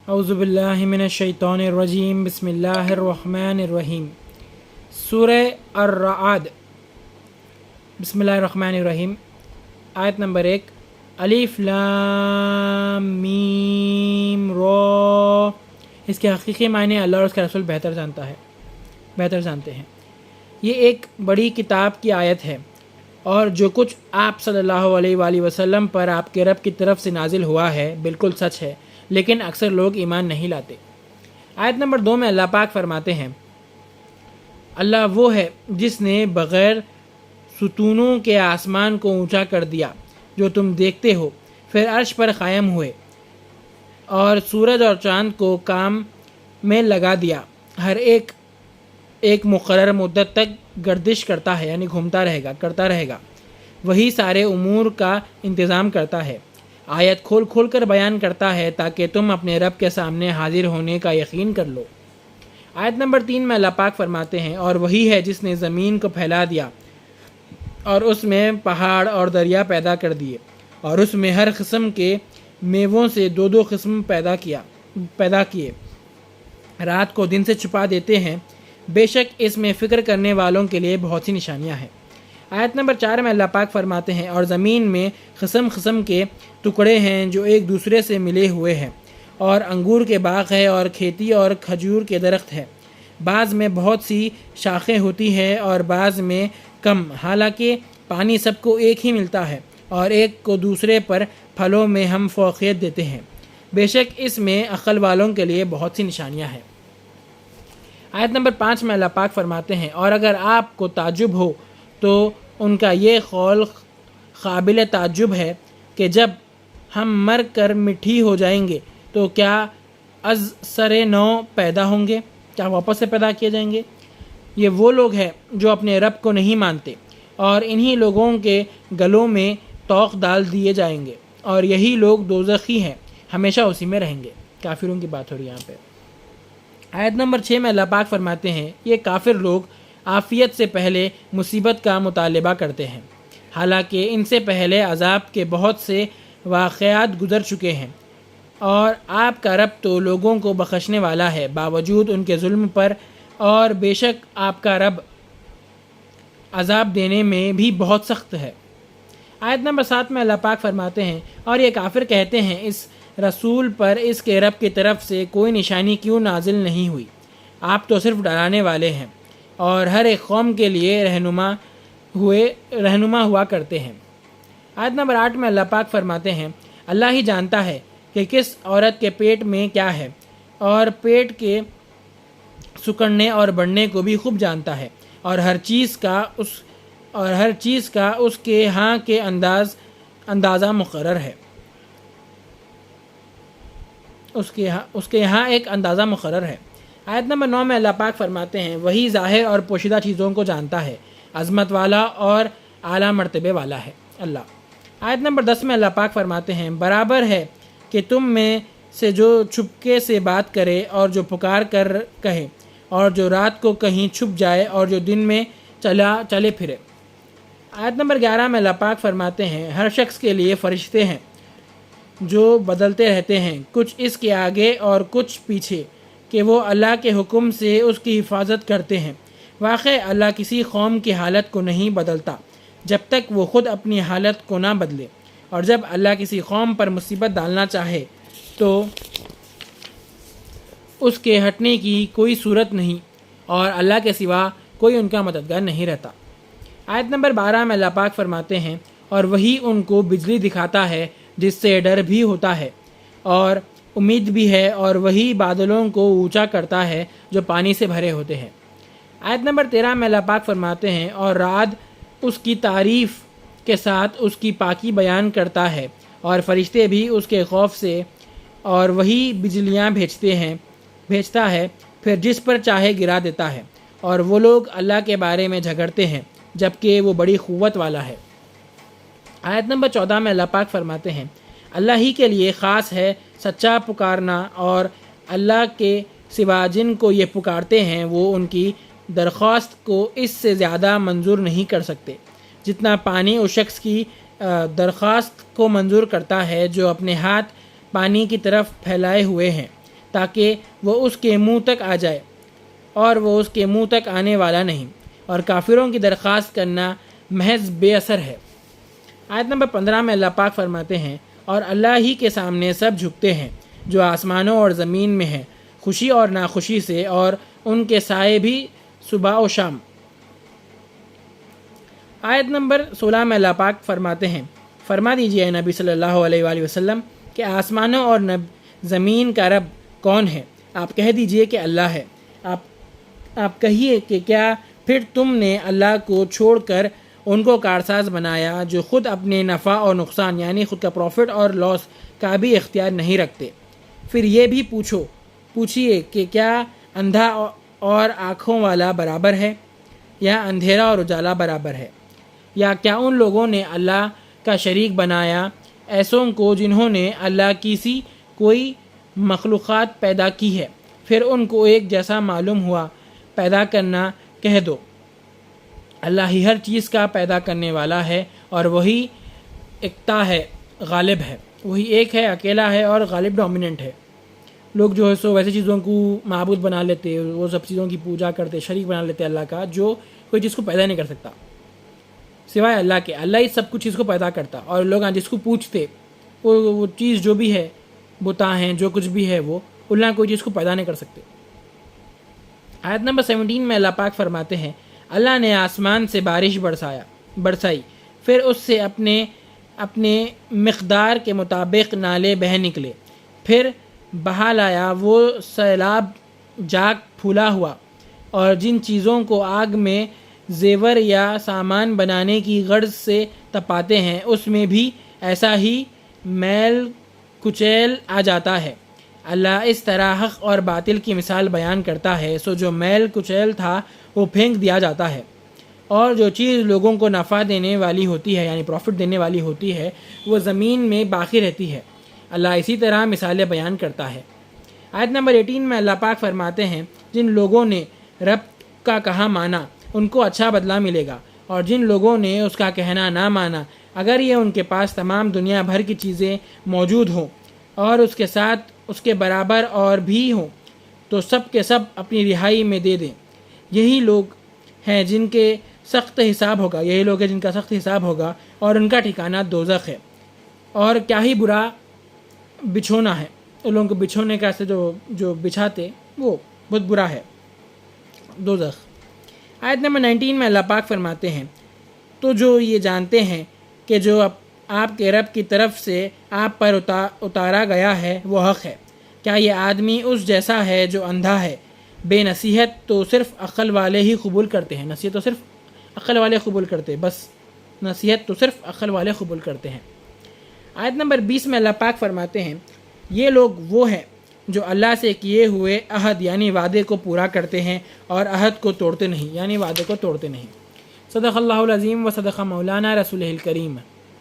اعوذ باللہ من الشیطان الرجیم بسم اللہ الرحمن الرحیم سورہ الرعد بسم اللہ الرحمن الرحیم آیت نمبر 1 الف لام میم را۔ اس کے حقیقی معنی اللہ اور اس کے رسول بہتر جانتے ہیں۔ یہ ایک بڑی کتاب کی آیت ہے اور جو کچھ آپ صلی اللہ علیہ وآلہ وسلم پر آپ کے رب کی طرف سے نازل ہوا ہے بالکل سچ ہے، لیکن اکثر لوگ ایمان نہیں لاتے۔ آیت نمبر 2 میں اللہ پاک فرماتے ہیں اللہ وہ ہے جس نے بغیر ستونوں کے آسمان کو اونچا کر دیا جو تم دیکھتے ہو، پھر عرش پر قائم ہوئے اور سورج اور چاند کو کام میں لگا دیا، ہر ایک مقرر مدت تک گردش کرتا ہے، یعنی کرتا رہے گا، وہی سارے امور کا انتظام کرتا ہے۔ آیت کھول کر بیان کرتا ہے تاکہ تم اپنے رب کے سامنے حاضر ہونے کا یقین کر لو۔ آیت نمبر 3 میں اللہ پاک فرماتے ہیں اور وہی ہے جس نے زمین کو پھیلا دیا اور اس میں پہاڑ اور دریا پیدا کر دیے اور اس میں ہر قسم کے میووں سے دو قسم پیدا کیے، رات کو دن سے چھپا دیتے ہیں، بے شک اس میں فکر کرنے والوں کے لیے بہت سی نشانیاں ہیں۔ آیت نمبر 4 میں اللہ پاک فرماتے ہیں اور زمین میں قسم کے ٹکڑے ہیں جو ایک دوسرے سے ملے ہوئے ہیں، اور انگور کے باغ ہے اور کھیتی اور کھجور کے درخت ہے، بعض میں بہت سی شاخیں ہوتی ہیں اور بعض میں کم، حالانکہ پانی سب کو ایک ہی ملتا ہے اور ایک کو دوسرے پر پھلوں میں ہم فوقیت دیتے ہیں، بے شک اس میں عقل والوں کے لیے بہت سی نشانیاں ہیں۔ آیت نمبر 5 میں اللہ پاک فرماتے ہیں اور اگر آپ کو تعجب ہو تو ان کا یہ قول قابل تعجب ہے کہ جب ہم مر کر مٹی ہو جائیں گے تو کیا از سر نو پیدا ہوں گے، کیا واپس سے پیدا کیے جائیں گے؟ یہ وہ لوگ ہیں جو اپنے رب کو نہیں مانتے اور انہی لوگوں کے گلوں میں طوق ڈال دیے جائیں گے اور یہی لوگ دوزخی ہیں، ہمیشہ اسی میں رہیں گے۔ کافروں کی بات ہو رہی ہے یہاں پہ۔ آیت نمبر 6 میں اللہ پاک فرماتے ہیں یہ کافر لوگ عافیت سے پہلے مصیبت کا مطالبہ کرتے ہیں، حالانکہ ان سے پہلے عذاب کے بہت سے واقعات گزر چکے ہیں، اور آپ کا رب تو لوگوں کو بخشنے والا ہے باوجود ان کے ظلم پر، اور بے شک آپ کا رب عذاب دینے میں بھی بہت سخت ہے۔ آیت نمبر 7 میں اللہ پاک فرماتے ہیں اور یہ کافر کہتے ہیں اس رسول پر اس کے رب کی طرف سے کوئی نشانی کیوں نازل نہیں ہوئی، آپ تو صرف ڈرانے والے ہیں اور ہر ایک قوم کے لیے رہنما ہوا کرتے ہیں۔ آیت نمبر 8 میں اللہ پاک فرماتے ہیں اللہ ہی جانتا ہے کہ کس عورت کے پیٹ میں کیا ہے اور پیٹ کے سکڑنے اور بڑھنے کو بھی خوب جانتا ہے، اور ہر چیز کا اس کے ہاں کے اندازہ مقرر ہے، اس کے یہاں ایک اندازہ مقرر ہے۔ آیت نمبر 9 میں اللہ پاک فرماتے ہیں وہی ظاہر اور پوشیدہ چیزوں کو جانتا ہے، عظمت والا اور اعلیٰ مرتبے والا ہے اللہ۔ آیت نمبر 10 میں اللہ پاک فرماتے ہیں برابر ہے کہ تم میں سے جو چھپکے سے بات کرے اور جو پکار کر کہے، اور جو رات کو کہیں چھپ جائے اور جو دن میں چلے پھرے۔ آیت نمبر 11 میں اللہ پاک فرماتے ہیں ہر شخص کے لیے فرشتے ہیں جو بدلتے رہتے ہیں، کچھ اس کے آگے اور کچھ پیچھے، کہ وہ اللہ کے حکم سے اس کی حفاظت کرتے ہیں۔ واقع اللہ کسی قوم کی حالت کو نہیں بدلتا جب تک وہ خود اپنی حالت کو نہ بدلے، اور جب اللہ کسی قوم پر مصیبت ڈالنا چاہے تو اس کے ہٹنے کی کوئی صورت نہیں، اور اللہ کے سوا کوئی ان کا مددگار نہیں رہتا۔ آیت نمبر 12 میں اللہ پاک فرماتے ہیں اور وہی ان کو بجلی دکھاتا ہے جس سے ڈر بھی ہوتا ہے اور امید بھی ہے، اور وہی بادلوں کو اونچا کرتا ہے جو پانی سے بھرے ہوتے ہیں۔ آیت نمبر 13 میں اللہ پاک فرماتے ہیں اور رعد اس کی تعریف کے ساتھ اس کی پاکی بیان کرتا ہے، اور فرشتے بھی اس کے خوف سے، اور وہی بجلیاں بھیجتا ہے پھر جس پر چاہے گرا دیتا ہے، اور وہ لوگ اللہ کے بارے میں جھگڑتے ہیں جبکہ وہ بڑی قوت والا ہے۔ آیت نمبر 14 میں اللہ پاک فرماتے ہیں اللہ ہی کے لیے خاص ہے سچا پکارنا، اور اللہ کے سوا جن کو یہ پکارتے ہیں وہ ان کی درخواست کو اس سے زیادہ منظور نہیں کر سکتے جتنا پانی اس شخص کی درخواست کو منظور کرتا ہے جو اپنے ہاتھ پانی کی طرف پھیلائے ہوئے ہیں، تاکہ وہ اس کے منہ تک آ جائے، اور وہ اس کے منہ تک آنے والا نہیں، اور کافروں کی درخواست کرنا محض بے اثر ہے۔ آیت نمبر 15 میں اللہ پاک فرماتے ہیں، اور اللہ ہی کے سامنے سب جھکتے ہیں جو آسمانوں اور زمین میں ہیں، خوشی اور ناخوشی سے، اور ان کے سائے بھی صبح و شام۔ آیت نمبر 16 میں اللہ پاک فرماتے ہیں، فرما دیجئے اے نبی صلی اللہ علیہ وآلہ وسلم کہ آسمانوں اور زمین کا رب کون ہے؟ آپ کہہ دیجئے کہ اللہ ہے۔ آپ کہیے کہ کیا پھر تم نے اللہ کو چھوڑ کر ان کو کارساز بنایا جو خود اپنے نفع اور نقصان یعنی خود کا پروفٹ اور لاس کا بھی اختیار نہیں رکھتے؟ پھر یہ بھی پوچھیے کہ کیا اندھا اور آنکھوں والا برابر ہے، یا اندھیرا اور اجالا برابر ہے؟ یا کیا ان لوگوں نے اللہ کا شریک بنایا ایسوں کو جنہوں نے اللہ کی سی کوئی مخلوقات پیدا کی ہے، پھر ان کو ایک جیسا معلوم ہوا؟ پیدا کرنا کہہ دو، اللہ ہی ہر چیز کا پیدا کرنے والا ہے، اور وہی اکتا ہے، غالب ہے، وہی ایک ہے، اکیلا ہے اور غالب ڈومیننٹ ہے۔ لوگ جو ہے سو ویسے چیزوں کو معبود بنا لیتے، وہ سب چیزوں کی پوجا کرتے، شریک بنا لیتے اللہ کا، جو کوئی چیز کو پیدا نہیں کر سکتا سوائے اللہ کے۔ اللہ ہی سب کچھ چیز کو پیدا کرتا، اور لوگ جس کو پوچھتے وہ چیز جو بھی ہے، بتا ہیں جو کچھ بھی ہے، وہ اللہ کوئی چیز کو پیدا نہیں کر سکتے۔ آیت نمبر 17 میں اللہ پاک فرماتے ہیں، اللہ نے آسمان سے بارش برسائی، پھر اس سے اپنے مقدار کے مطابق نالے بہہ نکلے، پھر بہا لایا وہ سیلاب جاگ پھولا ہوا، اور جن چیزوں کو آگ میں زیور یا سامان بنانے کی غرض سے تپاتے ہیں اس میں بھی ایسا ہی میل کچیل آ جاتا ہے۔ اللہ اس طرح حق اور باطل کی مثال بیان کرتا ہے، سو جو میل کچیل تھا وہ پھینک دیا جاتا ہے، اور جو چیز لوگوں کو نفع دینے والی ہوتی ہے یعنی پروفٹ دینے والی ہوتی ہے وہ زمین میں باقی رہتی ہے۔ اللہ اسی طرح مثالیں بیان کرتا ہے۔ آیت نمبر 18 میں اللہ پاک فرماتے ہیں، جن لوگوں نے رب کا کہا مانا ان کو اچھا بدلہ ملے گا، اور جن لوگوں نے اس کا کہنا نہ مانا، اگر یہ ان کے پاس تمام دنیا بھر کی چیزیں موجود ہوں اور اس کے ساتھ اس کے برابر اور بھی ہوں تو سب کے سب اپنی رہائی میں دے دیں۔ یہی لوگ ہیں جن کا سخت حساب ہوگا، اور ان کا ٹھکانہ دوزخ ہے، اور کیا ہی برا بچھونا ہے۔ ان لوگوں کو بچھونے کا جو بچھاتے وہ بہت برا ہے، دوزخ۔ آیت نمبر 19 میں اللہ پاک فرماتے ہیں، تو جو یہ جانتے ہیں کہ جو آپ کے رب کی طرف سے آپ پر اتارا گیا ہے وہ حق ہے، کیا یہ آدمی اس جیسا ہے جو اندھا ہے؟ بے نصیحت تو صرف عقل والے ہی قبول کرتے ہیں، نصیحت تو صرف عقل والے قبول کرتے، بس نصیحت تو صرف عقل والے قبول کرتے ہیں۔ آیت نمبر 20 میں اللہ پاک فرماتے ہیں، یہ لوگ وہ ہیں جو اللہ سے کیے ہوئے عہد یعنی وعدے کو پورا کرتے ہیں اور عہد کو توڑتے نہیں یعنی وعدے کو توڑتے نہیں۔ صدق اللہ العظیم و صدق مولانا رسولہ الکریم۔